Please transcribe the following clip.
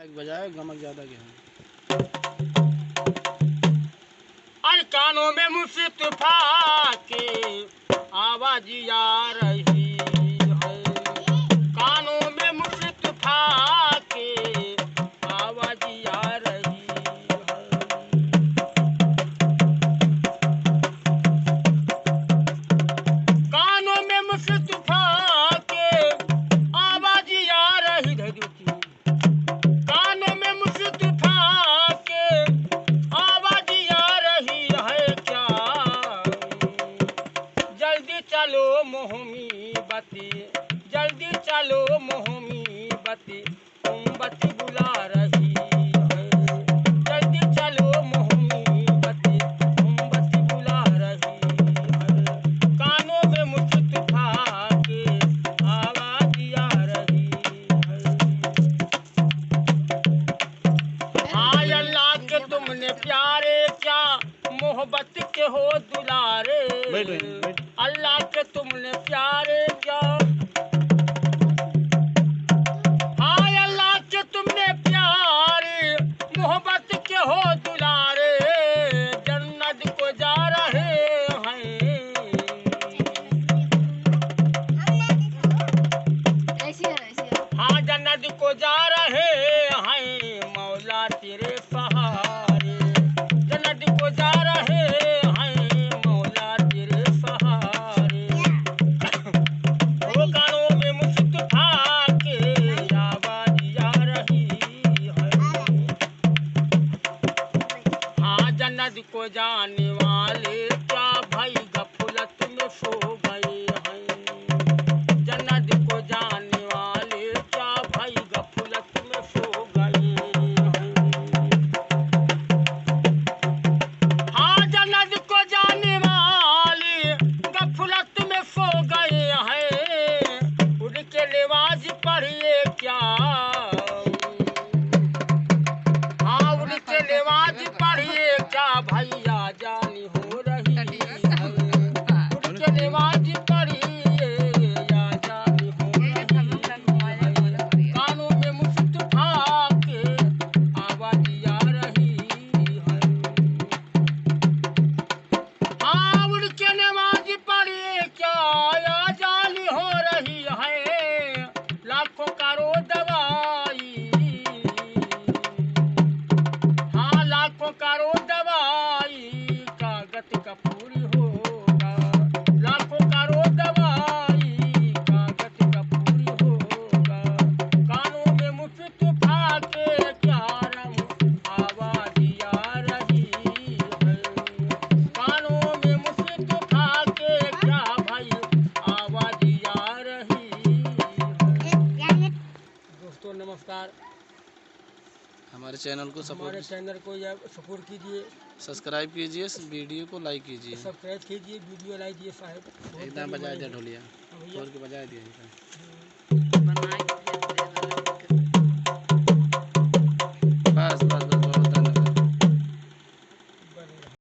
बजाए गमक ज्यादा के अरे कानों में मुस्तफा के आवाज आ रही है, कानों में मुस्तफा के आवाज आ रही है। कानों में मुस्तफा के आवाज आ रही है, कानों में मुस्तफा के आवाज आ रही है क्या। जल्दी चलो मोहमी बत्ती, जल्दी चलो मोहमी बत्ती, मोमबत्ती बुला रही है। जल्दी चलो मोहमी बत्ती, मोमबत्ती बुला रही है। कानों में मुस्तफा के आवाज आ रही है। हाय अल्लाह के तुमने प्यारे क्या मोहब्बत के हो दुलारे। अल्लाह के तुमने प्यारे क्या, हाय अल्लाह के तुमने प्यारे मोहब्बत के हो दुलारे। जन्नत को जा रहे हैं, हाँ जन्नत को जा रहे हैं मौला तेरे सहारे। जन्नत को जा रहे हैं मौला तेरे सहारे। वो कानों में मुस्तफा के आवाज आ रही है। हाँ जन्नत को जाने वाले क्या भाई गफलत में सो गए हैं। जन्नत को जाने वाले क्या भाई गफलत में सो गए हैं। हाँ जन्नत को जाने वाले गफलत में सो गए हैं। उड़ के नमाज पढ़िए क्या, हाँ उड़ के नमाज पढ़िए क्या भैया जानी हो रही है। उड़ के नमाज पढ़िए या जानी हो रही है। कानों में मुस्तफा के आवाज आ रही है। हाँ उड़ के नमाज पढ़िए क्या या जानी हो रही है। लाखों करो दवाई, हाँ लाखों करो दवाई कागज का पूरी होगा। लाखों करो दवाई कागज का पूरी होगा। कानों में मुस्तफा के क्या रंग आवाज आ रही है। कानों में मुस्तफा के क्या भाई आवाज आ रही है। दोस्तों नमस्कार, हमारे चैनल को हमारे सपोर्ट चैनल को सपोर्ट कीजिए, सब्सक्राइब कीजिए, वीडियो को लाइक कीजिए। सब्सक्राइब कीजिए, वीडियो लाइक कीजिए साहब। एकदम बजाए दिया ढोलिया, भैया छोड़ के बजाए दिया।